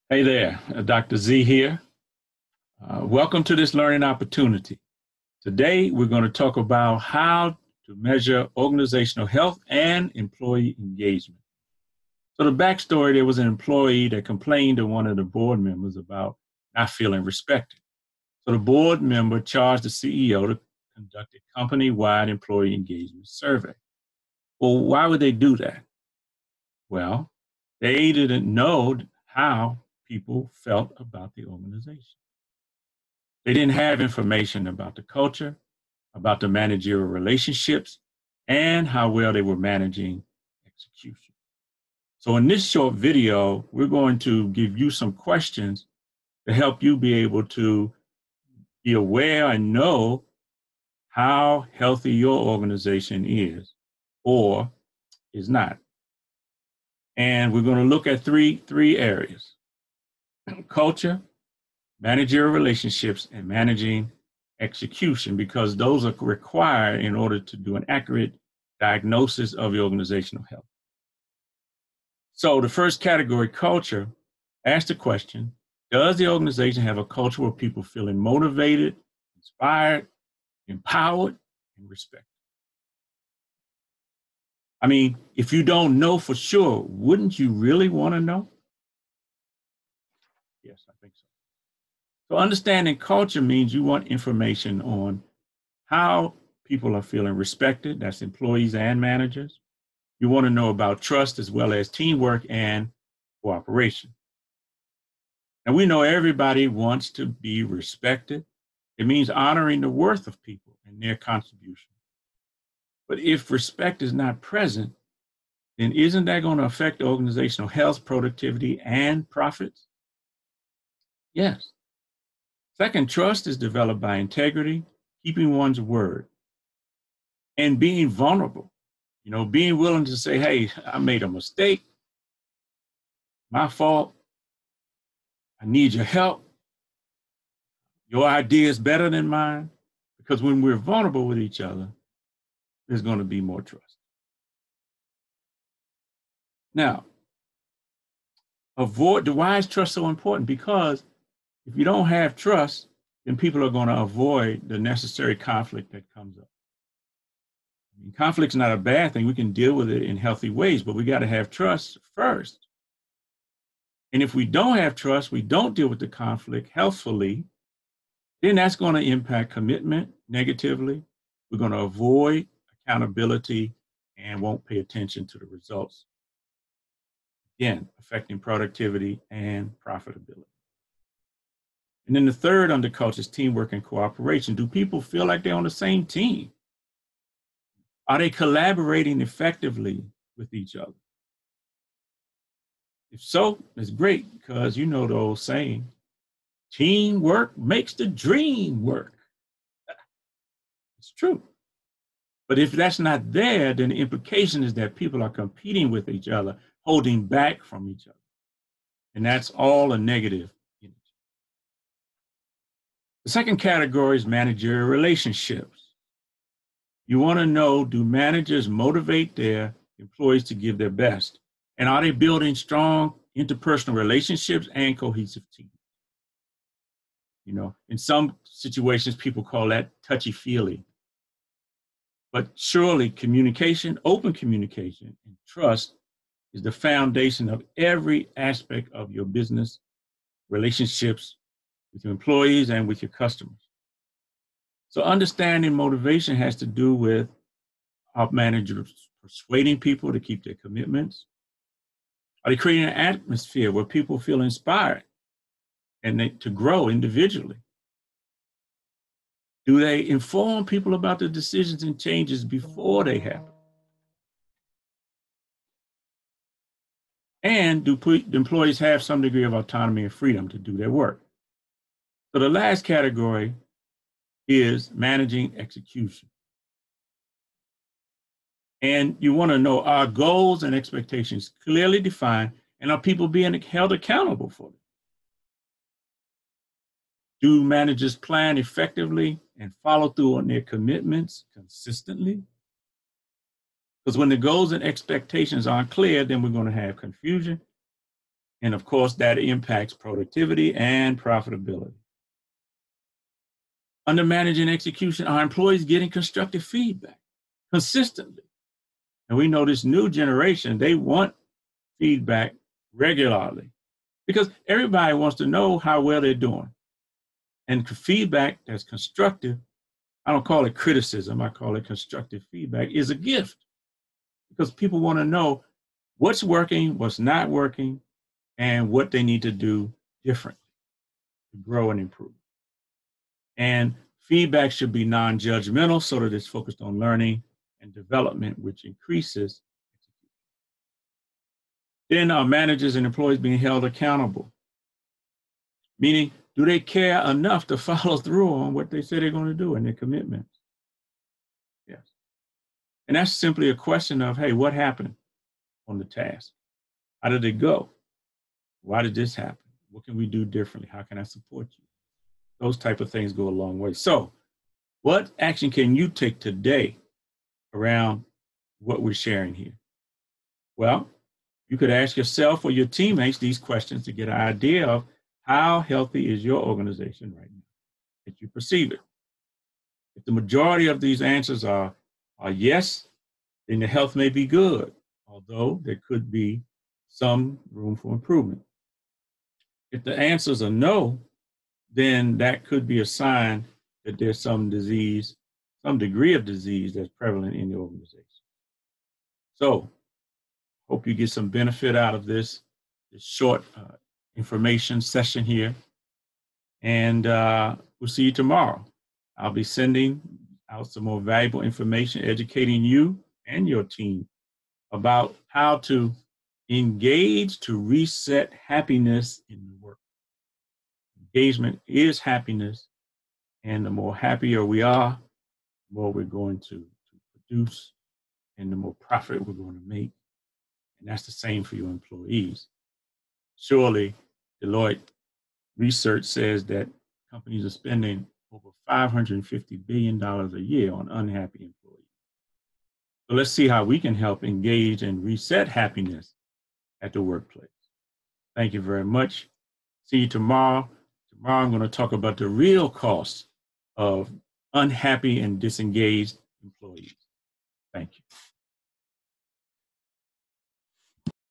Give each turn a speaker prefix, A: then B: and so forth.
A: Hey there, Dr. Z here. Welcome to this learning opportunity. Today, we're going to talk about how to measure organizational health and employee engagement. So the backstory, there was an employee that complained to one of the board members about not feeling respected. So the board member charged the CEO to conduct a company-wide employee engagement survey. Well, why would they do that? Well, they didn't know how people felt about the organization. They didn't have information about the culture, about the managerial relationships, and how well they were managing execution. So in this short video, we're going to give you some questions to help you be able to be aware and know how healthy your organization is or is not. And we're going to look at three areas: culture, managerial relationships, and managing execution, because those are required in order to do an accurate diagnosis of your organizational health. So the first category, culture, ask the question, does the organization have a culture where people feeling motivated, inspired, empowered, and respected? I mean, if you don't know for sure, wouldn't you really want to know? Yes, I think so. So understanding culture means you want information on how people are feeling respected, that's employees and managers. You want to know about trust as well as teamwork and cooperation. And we know everybody wants to be respected. It means honoring the worth of people and their contribution. But if respect is not present, then isn't that going to affect organizational health, productivity, and profits? Yes. Second, trust is developed by integrity, keeping one's word, and being vulnerable. You know, being willing to say, hey, I made a mistake, my fault, I need your help, your idea is better than mine. Because when we're vulnerable with each other, there's going to be more trust. Now, why is trust so important? Because if you don't have trust, then people are going to avoid the necessary conflict that comes up. I mean, conflict's not a bad thing. We can deal with it in healthy ways, but we got to have trust first. And if we don't have trust, we don't deal with the conflict healthfully, then that's going to impact commitment negatively. We're going to avoid accountability and won't pay attention to the results. Again, affecting productivity and profitability. And then the third under culture is teamwork and cooperation. Do people feel like they're on the same team? Are they collaborating effectively with each other? If so, it's great, because you know the old saying, teamwork makes the dream work. It's true. But if that's not there, then the implication is that people are competing with each other, holding back from each other. And that's all a negative energy. The second category is managerial relationships. You want to know, do managers motivate their employees to give their best? And are they building strong interpersonal relationships and cohesive teams? You know, in some situations, people call that touchy-feely. But surely communication, open communication, and trust is the foundation of every aspect of your business relationships with your employees and with your customers. So understanding motivation has to do with our managers persuading people to keep their commitments. Are they creating an atmosphere where people feel inspired and to grow individually? Do they inform people about the decisions and changes before they happen? And do employees have some degree of autonomy and freedom to do their work? So the last category is managing execution. And you want to know, are goals and expectations clearly defined, and are people being held accountable for them? Do managers plan effectively and follow through on their commitments consistently? Because when the goals and expectations aren't clear, then we're going to have confusion, And of course, that impacts productivity and profitability. Under managing execution, are employees getting constructive feedback consistently? And we know this new generation, they want feedback regularly because everybody wants to know how well they're doing. And feedback that's constructive, I don't call it criticism, I call it constructive feedback, is a gift because people want to know what's working, what's not working, and what they need to do differently to grow and improve. And feedback should be non-judgmental so that it's focused on learning and development, which increases. Then are managers and employees being held accountable? Meaning, do they care enough to follow through on what they say they're going to do and their commitments? Yes. And that's simply a question of, hey, what happened on the task? How did it go? Why did this happen? What can we do differently? How can I support you? Those type of things go a long way. So what action can you take today around what we're sharing here? Well, you could ask yourself or your teammates these questions to get an idea of how healthy is your organization right now that you perceive it. If the majority of these answers are yes, then the health may be good, although there could be some room for improvement. If the answers are no, then that could be a sign that there's some disease, some degree of disease that's prevalent in the organization. So, hope you get some benefit out of this short information session here. And we'll see you tomorrow. I'll be sending out some more valuable information, educating you and your team about how to engage to reset happiness in the work. Engagement is happiness, and the more happier we are, the more we're going to produce, and the more profit we're going to make. And that's the same for your employees. Surely, Deloitte research says that companies are spending over $550 billion a year on unhappy employees. So let's see how we can help engage and reset happiness at the workplace. Thank you very much. See you tomorrow. Tomorrow I'm going to talk about the real cost of unhappy and disengaged employees. Thank you.